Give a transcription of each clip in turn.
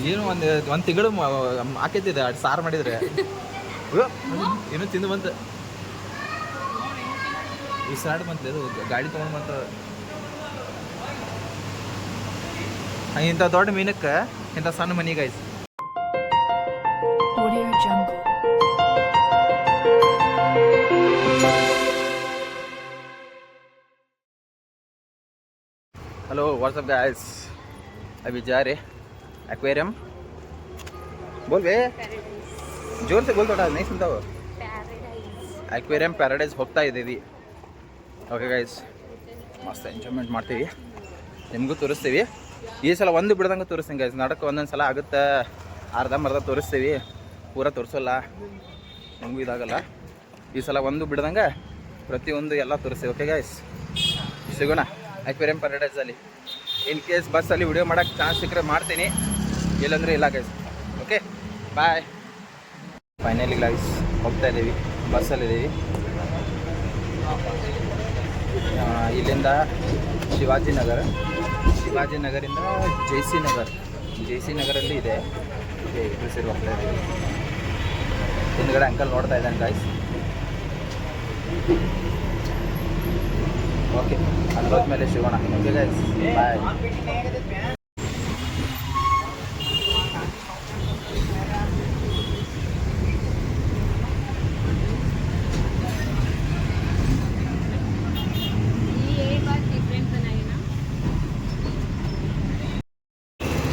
ಏನು ಒಂದು ತಿಂಗಳು ಹಾಕೈತಿದೆ ಅಷ್ಟು ಸಾರು ಮಾಡಿದ್ರೆ ಏನೋ ತಿಂದು ಬಂತು ಈ ಸಾಡು ಬಂತು ಅದು ಗಾಡಿ ತೊಗೊಂಡು ಬಂತು. ಇಂಥ ದೊಡ್ಡ ಮೀನಕ್ಕೆ ಇಂಥ ಸಣ್ಣ ಮನಿಗೆ ಆಯ್ತು. हेलो व्हाट्सअप गाइस, अभी जा रहे एक्वेरियम. बोल बे जोर से बोल, थोड़ा नहीं सुनता वो. एक्वेरियम ಪ್ಯಾರಡೈಸ್ ಹೋಗ್ತಾ ಇದ್ದೀವಿ. ಓಕೆ ಗೈಸ್, ಮಸ್ತ್ ಎಂಜಾಯ್ಮೆಂಟ್ ಮಾಡ್ತೀವಿ, ನಿಮಗೂ ತೋರಿಸ್ತೀವಿ. ಈ ಸಲ ಒಂದು ಬಿಡ್ದಂಗೆ ತೋರಿಸ್ತೀನಿ ಗೈಸ್. ನಡಕ್ಕೆ ಒಂದೊಂದು ಸಲ ಆಗುತ್ತೆ, ಅರ್ಧಂಬರ್ಧ ತೋರಿಸ್ತೀವಿ, ಪೂರ ತೋರಿಸೋಲ್ಲ, ನಿಮಗೂ ಇದಾಗಲ್ಲ. ಈ ಸಲ ಒಂದು ಬಿಡ್ದಂಗೆ ಪ್ರತಿಯೊಂದು ಎಲ್ಲ ತೋರಿಸ್ತೀವಿ. ಓಕೆ ಗೈಸ್, ಸಿಗೋಣ एक्वेरियम ಪ್ಯಾರಡೈಸಲ್ಲಿ. ಇನ್ ಕೇಸ್ ಬಸ್ಸಲ್ಲಿ ವಿಡಿಯೋ ಮಾಡೋಕ್ಕೆ ಚಾನ್ಸ್ ಸಿಕ್ಕರೆ ಮಾಡ್ತೀನಿ, ಇಲ್ಲಾಂದರೆ ಇಲ್ಲ guys. Okay bye. Finally guys ಹೋಗ್ತಾ ಇದ್ದೀವಿ, ಬಸ್ಸಲ್ಲಿದ್ದೀವಿ. ಇಲ್ಲಿಂದ ಶಿವಾಜಿನಗರಿಂದ ಜೆ ಸಿ ನಗರಲ್ಲಿ ಇದೆ. ಹೆಸರು ಹೋಗ್ತಾ ಇದ್ದೀವಿ. ಹಿಂದ್ಗಡೆ ಅಂಕಲ್ ನೋಡ್ತಾ ಇದ್ದಾನೆ ಗೈಸ್. ಓಕೆ, ಅಲ್ಲೋದ್ಮೇಲೆ ಸಿಗೋಣ. Okay guys bye.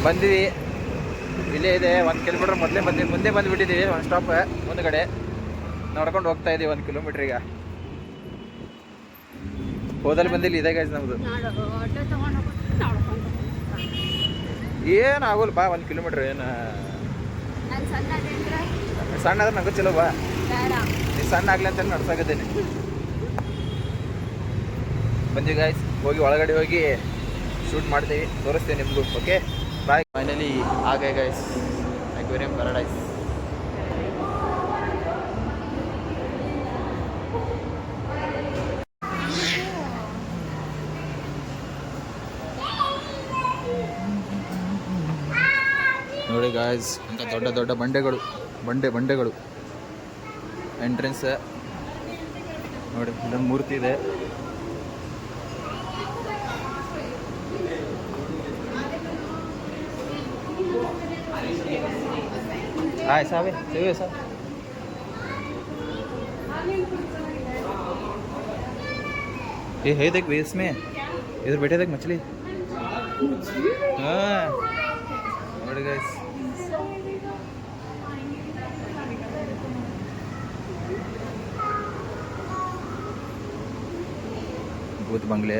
ಬಂದಿವಿ, ಇಲ್ಲೇ ಇದೆ. 1 ಕಿಲೋಮೀಟ್ರ್ ಮೊದಲೇ ಮುಂದೆ ಬಂದುಬಿಟ್ಟಿದ್ದೀವಿ. ಒಂದು ಸ್ಟಾಪ್ ಮುಂದ್ಗಡೆ ನೋಡ್ಕೊಂಡು ಹೋಗ್ತಾ ಇದ್ದೀವಿ 1 ಕಿಲೋಮೀಟ್ರಿಗೆ. ಹೋದಲ್ಲಿ ಬಂದಿಲ್ಲ, ಇದೆ ಗೈಸ್ ನಮ್ಮದು. ಏನು ಆಗೋಲ್ಲ ಬಾ, 1 ಕಿಲೋಮೀಟ್ರ್ ಏನು ಸಣ್ಣ ಆದ್ರೆ ನಂಗೂ ಚಲೋ ಬಾ. ನೀ ಸಣ್ಣ ಆಗಲಿ ಅಂತ ನಡ್ಸಾಕತ್ತೇನೆ. ಬಂದಿ ಗೈಸ್, ಹೋಗಿ ಒಳಗಡೆ ಹೋಗಿ ಶೂಟ್ ಮಾಡ್ತೀವಿ, ತೋರಿಸ್ತೀನಿ ನಿಮಗೂ. Okay bye. ಫೈನಲಿ ಆಗ ಗೈಸ್ एक्वेरियम ಪ್ಯಾರಡೈಸ್. ನೋಡಿ ಗಾಯ್ಸ್, ಇಂಥ ದೊಡ್ಡ ದೊಡ್ಡ ಬಂಡೆಗಳು ಎಂಟ್ರೆನ್ಸ್ ನೋಡಿ. ಇಲ್ಲೊಂದು ಮೂರ್ತಿ ಇದೆ. ऐसा है सही है सर. ये है देख वेस में, इधर बैठे देख मछली. हाँ ನೋಡಿ ಗೈಸ್, भूत बंगले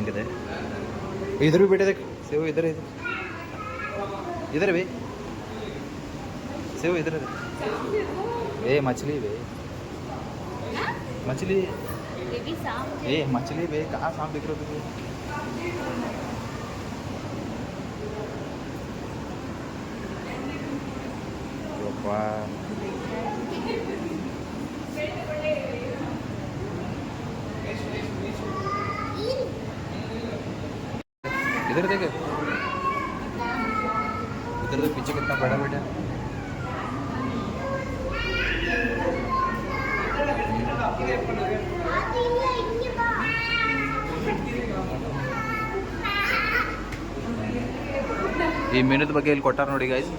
इधर इधर भी बैठे देख. सेव इधर भी सेव इधर. ए मछली बे, मछली ए मछली बे, कहाँ सांप दिख रहा तुझे? इधर देख, इधर तो पीछे कितना बड़ा बेटा. ಈ ಮೀನದ ಬಗ್ಗೆ ಇಲ್ಲಿ ಕೊಟ್ಟಾರ ನೋಡಿ ಗೈಸ್.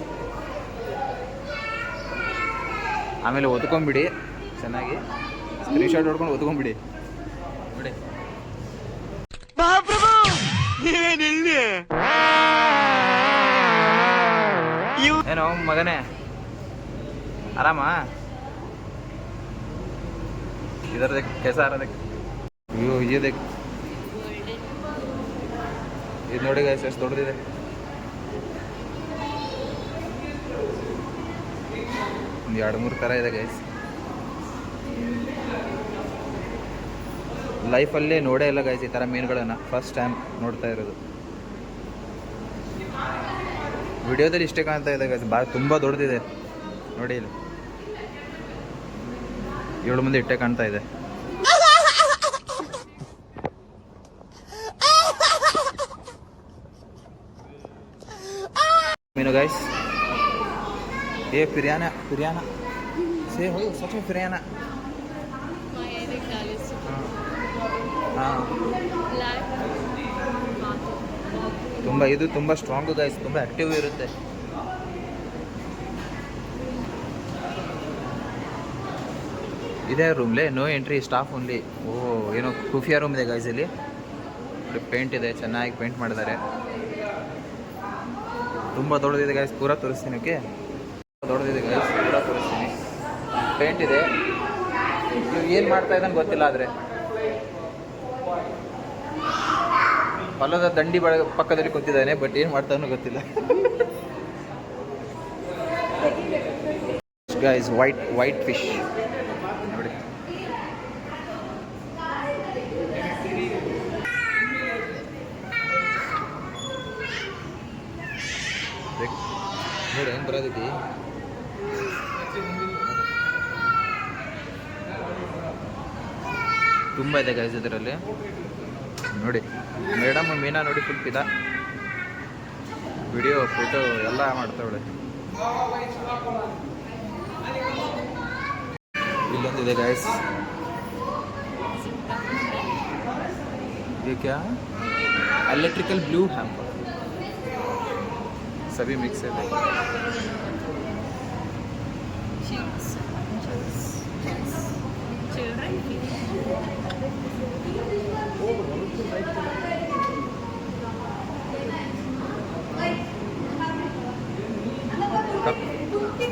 ಆಮೇಲೆ ಓದ್ಕೊಂಬಿಡಿ, ಚೆನ್ನಾಗಿ ಸ್ಕ್ರೀನ್ ಶಾಟ್ ಹೊಡ್ಕೊಂಡು ಓದ್ಕೊಂಬಿಡಿ ನೋಡಿ. ಏನೋ ಮಗನೇ, ಆರಾಮ? इधर देख कैसा आ रहा, देख ये देख, ಇದು ನೋಡಿ ಗೈಸ್ ಎಷ್ಟು ದೊಡ್ಡದಿದೆ. ಒಂದು 2-3 ಥರ ಇದೆ ಗೈಸ್. ಲೈಫಲ್ಲೇ ನೋಡೇ ಇಲ್ಲ ಗೈಸ್ ಈ ಥರ ಮೀನುಗಳನ್ನು, ಫಸ್ಟ್ ಟೈಮ್ ನೋಡ್ತಾ ಇರೋದು. ವಿಡಿಯೋದಲ್ಲಿ ಇಷ್ಟೇ ಕಾಣ್ತಾ ಇದೆ ಗೈಸ್, ತುಂಬ ದೊಡ್ಡದಿದೆ ನೋಡಿ. ಇಲ್ಲಿ 7 ಮಂದಿ ಇಟ್ಟೆ ಕಾಣ್ತಾ ಇದೆ. ಮೀನು ಗೈಸ್ ये फिरियाना फिरियाना से हो सच में फिरियाना ಹಾಂ ತುಂಬ ಇದು ತುಂಬ ಸ್ಟ್ರಾಂಗು ಗೈಸ್, ತುಂಬ ಆ್ಯಕ್ಟಿವ್ ಇರುತ್ತೆ. ಇದೇ ರೂಮ್ಲೆ ನೋ ಎಂಟ್ರಿ ಸ್ಟಾಫ್ ಓನ್ಲಿ. ಓ ಏನೋ ಖುಫಿಯಾ ರೂಮ್ ಇದೆ ಗೈಸ್. ಇಲ್ಲಿ ಪೇಂಟ್ ಇದೆ, ಚೆನ್ನಾಗಿ ಪೇಂಟ್ ಮಾಡಿದ್ದಾರೆ. ತುಂಬ ದೊಡ್ಡದಿದೆ ಗೈಸ್, ಪೂರ ತೋರಿಸ್ತೀನಿ. ಓಕೆ, ದೊಡ್ಡದಿದೆ ಗೈಸ್, ಪೂರ ತೋರಿಸ್ತೀನಿ. ಪೇಂಟ್ ಇದೆ. ನೀವು ಏನು ಮಾಡ್ತಾ ಇದ್ದಾನೆ ಗೊತ್ತಿಲ್ಲ, ಆದರೆ ಹೊಲದ ದಂಡಿ ಪಕ್ಕದಲ್ಲಿ ಕೂತಿದ್ದಾನೆ, ಬಟ್ ಏನು ಮಾಡ್ತಾನೋ ಗೊತ್ತಿಲ್ಲ. ಗೈಸ್ ವೈಟ್ ಫಿಶ್ ನೋಡಿ. ನೋಡಿ ಹೆಂಗೆ ಬರೋದೈತಿ. ತುಂಬ ಇದೆ ಗೈಸ್ ಇದರಲ್ಲಿ ನೋಡಿ. ಮೇಡಮ್ ಮೀನಾ ನೋಡಿ ಫುಲ್ ಪಿದ, ವಿಡಿಯೋ ಫೋಟೋ ಎಲ್ಲ ಮಾಡ್ತಾವಳೆ. ಇಲ್ಲೊಂದಿದೆ ಗೈಸ್, ये क्या इलेक्ट्रिकल ब्लू हैम्पर, सभी मिक्स है.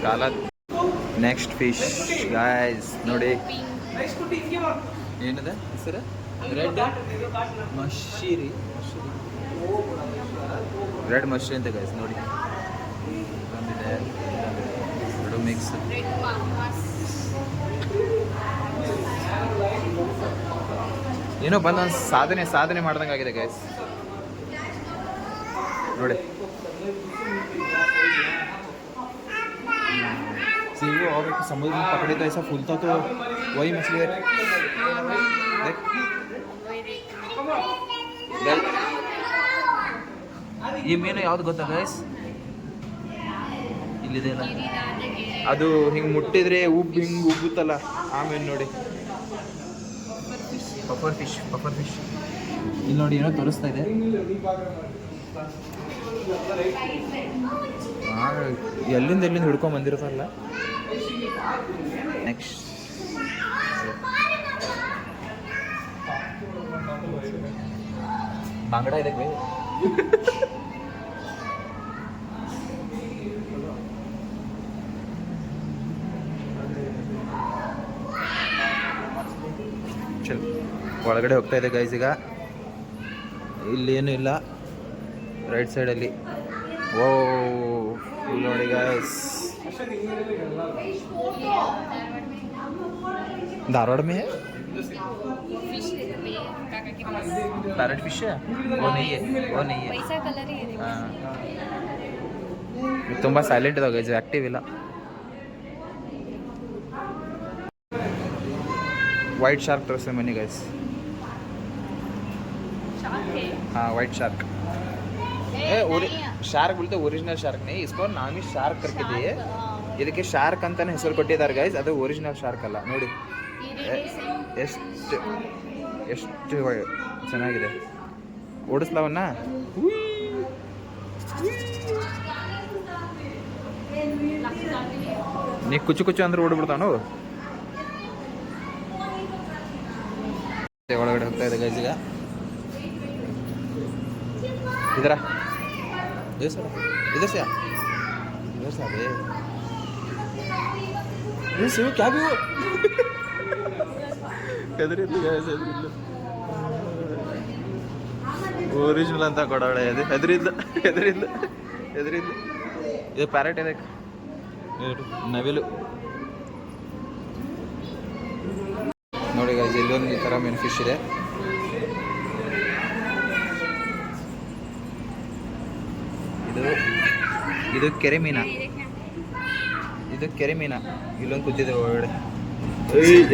ಕಾಲ ನೆಕ್ಸ್ಟ್ ಫಿಶ್ ಗಾಯ್ಸ್ ನೋಡಿ. ಏನಿದೆ ಹೆಸರು? ರೆಡ್ ಮಶ್ಶೀರಿ, ರೆಡ್ ಮಶ್ಶೀರಿ ಅಂತ ಗೈಸ್ ನೋಡಿ. ಬಂದಿದೆ ಎರಡು ಮಿಕ್ಸ್. ಏನೋ ಬಂದ ಸಾಧನೆ ಮಾಡ್ದಂಗೆ ಆಗಿದೆ ಗೈಸ್ ನೋಡಿ. वो और समुद्र में पकड़े तो ऐसा फूलता तो वही मछली है. देख ಈ ಮೀನು ಯಾವ್ದು ಗೊತ್ತಾ ಗೈಸ್? ಇಲ್ಲಿದೆ ಅಲ್ಲ, ಅದು ಹಿಂಗೆ ಮುಟ್ಟಿದ್ರೆ ಹಿಂಗೆ ಉಬ್ಬುತ್ತಲ್ಲ, ಆ ಮೀನು ನೋಡಿ. ಪಫರ್ ಫಿಶ್ ಇಲ್ಲಿ ನೋಡಿ, ಏನೋ ತೋರಿಸ್ತಾ ಇದೆ. ಎಲ್ಲಿಂದ ಹಿಡ್ಕೊಂಡ್ ಬಂದಿರ್ತಾರಲ್ಲ. ನೆಕ್ಸ್ಟ್ ಬಾಂಗಡ ಇದೆ. ಚಲ್ ಒಳಗಡೆ ಹೋಗ್ತಾ ಇದೆ ಗೈಸ್. ಈಗ ಇಲ್ಲೇನು ಇಲ್ಲ, ರೈಟ್ ಸೈಡಲ್ಲಿ. ಓ ನೋಡಿ ಗೈಸ್, धारवाड़ में है पैरेट फिश है. वो नहीं है. पैसा कलर ही है. ತುಂಬ ಸೈಲೆಂಟ್ ಇದಾವೆ ಗೈಸ್, ಆ್ಯಕ್ಟಿವ್ ಇಲ್ಲ. ವೈಟ್ ಶಾರ್ಕ್ ತೋರಿಸ್ತೀನಿ ಬನ್ನಿ ಗೈಸ್. हाँ वाइट शार्क. ಶಾರ್ಕ್ बोलते ओरिजिनल शार्क नहीं, इसको नाम ही शार्क करके दिए. ಇದಕ್ಕೆ ಶಾರ್ಕ್ ಅಂತಾನೆ ಹೆಸರು ಕೊಟ್ಟಿದ್ದಾರೆ ಗೈಸ್, ಅದು ಒರಿಜಿನಲ್ ಶಾರ್ಕ್ ಅಲ್ಲ. ನೋಡಿ ಎಷ್ಟು ಚೆನ್ನಾಗಿದೆ. ಓಡಿಸ್ಲವನ್ನ ನೀ ಕುಚ್ಚು ಅಂದ್ರೆ ಓಡ್ಬಿಡ್ತಾನು. ಒಳಗಡೆ ಹೋಗ್ತಾ ಇದೆ ಗೈಸ್. ಈಗ ಇದರ इधर से ये शिव क्या भी हो ओरिजिनल ಅಂತ ಕೊಡವಳೆ. ಹೆದರಿದ್ದ ಇದು ಪ್ಯಾರೆಟ್ ಇದೆ, ನವಿಲು ನೋಡಿ ಗೈಸ್. ಇಲ್ಲೊಂದು ಈ ಥರ ಮೀನು ಫಿಶ್ ಇದೆ. ಇದು ಕೆರೆ ಮೀನ, ಇಲ್ಲೊಂದು ಕೂತಿದೆ ಒಳಗಡೆ.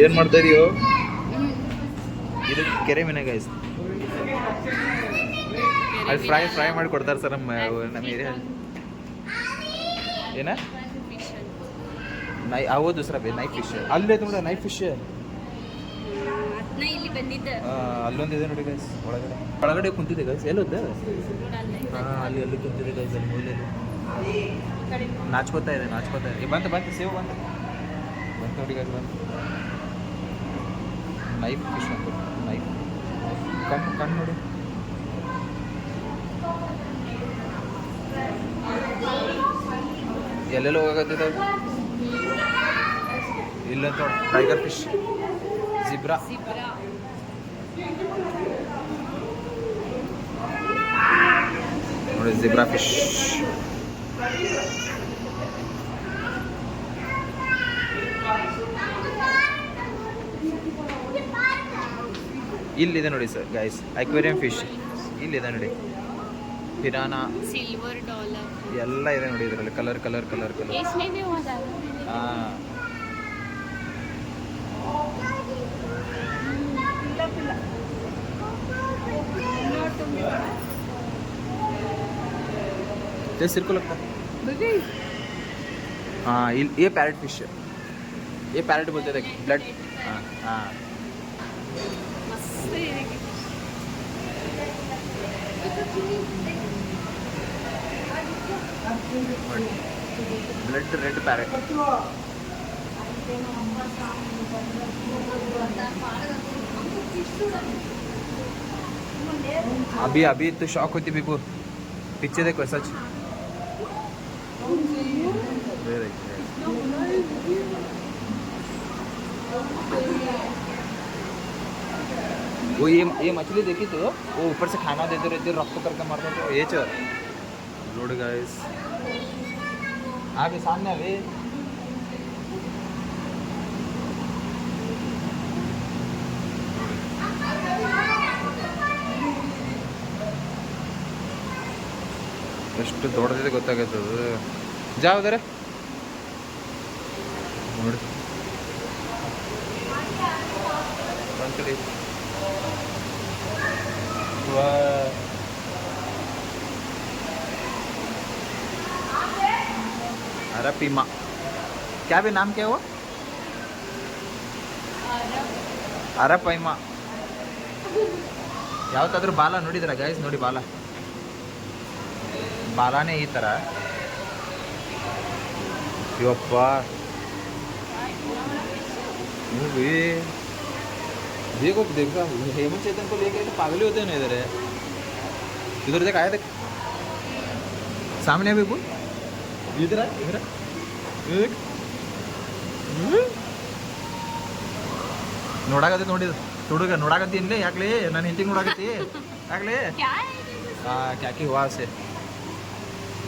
ಏನು ಮಾಡ್ತಾ ಇದೀಯೋ? ಇದು ಕೆರೆ ಮೀನ ಗೈಸ್. ಅದು ಫ್ರೈ ಮಾಡಿ ಕೊಡ್ತಾರೆ ಸರ್ ನಮ್ಮ ಏರಿಯಾ. ಏನ ಅವು ದೂಸರ ಬೇ ನೈಫ್ ಫಿಶ್ ಅಲ್ಲೇ ನೋಡಿ ನೈಫ್ ಫಿಶ್ ಅದನ್ನ ಇಲ್ಲಿ ಬಂದಿದ್ದ ಅಲ್ಲೊಂದಿದೆ ನೋಡಿ ಗೈಸ್ ಒಳಗಡೆ ಒಳಗಡೆ ಕುಂತಿದೆ ಗೈಸ್ ಎಲ್ಲೋದ್ದೆ ಹಾಂ ಅಲ್ಲಿ ಕುಂತಿದೆ ಗೈಸ್ ಅಲ್ಲಿ ಮೂಲೆಯಲ್ಲಿ ನಾಚ್ಕೋತಾ ಇದೆ ಬಂತು ಸೇವ್ ಬಂತು ನೋಡಿ ಗೈಸ್ ಬಂತು ನೈಫ್ ಫಿಶ್ ಅಂತ ನೈಫ್ ಕಣ್ಣು ನೋಡಿ ಎಲ್ಲೆಲ್ಲೋ ಹೋಗತ್ತಿದೆ ಇಲ್ಲಂತ ಟೈಗರ್ ಫಿಶ್ ಜಿಬ್ರಾ ನೋಡಿ ಜಿಬ್ರಾ ಫಿಶ್ ಇಲ್ಲಿದೆ ನೋಡಿ ಸರ್ ಗೈಸ್ ಅಕ್ವೇರಿಯಂ ಫಿಶ್ ಇಲ್ಲಿದೆ ನೋಡಿ ಪಿರಾನಾ ಸಿಲ್ವರ್ ಡಾಲರ್ ಎಲ್ಲ ಇದೆ ನೋಡಿ ಇದರಲ್ಲಿ ಕಲರ್ ಎಷ್ಟನೇ ಹೋದ ಹಾಂ जैसे सिर को लगता है हाँ ये पैरेट फिश है ये पैरेट बोलते थे ब्लड हाँ हाँ ಮಸ್ತ್ ಇದೆ ब्लड रेड पैरेट अभी तो शॉक होती बिपू पीछे देखो सच वो ये मछली देखी तो वो ऊपर से खाना देते रहते रक्त करके मारते तो ये चल लोड गाइस आगे सामने अभी ಎಷ್ಟು ದೊಡ್ಡದಿದೆ ಗೊತ್ತಾಗತ್ತದು ಜಾವದರೆ ನೋಡಿ ಬಂತಡಿ अरपीमा क्या भी नाम क्या हुआ अरपैमा ಯಾವತ್ತಾದ್ರೂ ಬಾಲ ನೋಡಿದ್ರ ಗೈಸ್ ನೋಡಿ ಬಾಲಾನೇ ಈ ಥರ ಇವಪ್ಪ देखो देखा हेमंत चेतन को लेके तो पागल होते हैं इधर देख आया देख सामने अभी बोल इधर ನೋಡಾಕತ್ತಿ ನೋಡಿ ಹುಡುಗ ನೋಡಾಕತ್ತಿ ಇನ್ಲೇ ಯಾಕ್ಲೆ ನಾನು ಹೆಂಡತಿಗೆ ನೋಡಾಕತ್ತಿ ಯಾಕ್ಲೆ ಕ್ಯಾಕಿ ವಾಸೆ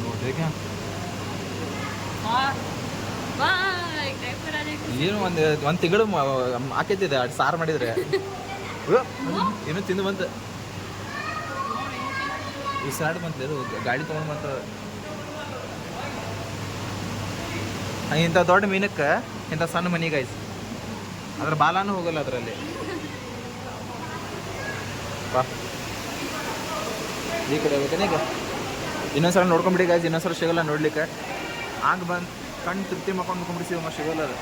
ನೋಡ್ರಿ ಏನು ಒಂದು ತಿಂಗಳು ಹಾಕೈತಿದೆ ಅದು ಸಾರು ಮಾಡಿದ್ರೆ ಏನು ತಿಂದು ಬಂತು ಉಸಿರಾಡ್ ಬಂತು ಅದು ಗಾಡಿ ತೊಗೊಂಡು ಬಂತು ಇಂಥ ದೊಡ್ಡ ಮೀನಕ್ಕೆ ಇಂಥ ಸಣ್ಣ ಮನಿಗೆ ಆಯ್ತು ಅದ್ರ ಬಾಲಾನು ಹೋಗಲ್ಲ ಅದರಲ್ಲಿ ಬಾ ಈ ಕಡೆ ಹೋಗ್ಬೇಕೇನೀಗ ಇನ್ನೊಂದ್ಸಲ ನೋಡ್ಕೊಂಬಿಡಿ ಗಾಯ್ಸ್ ಇನ್ನೊಂದ್ಸಲ ಸಿಗಲ್ಲ ನೋಡ್ಲಿಕ್ಕೆ ಆಗ ಬಂದು ಕಣ್ಣು ತೃಪ್ತಿ ಮಾಡ್ಕೊಂಡು ಸಿಗಲ್ಲ ಅದು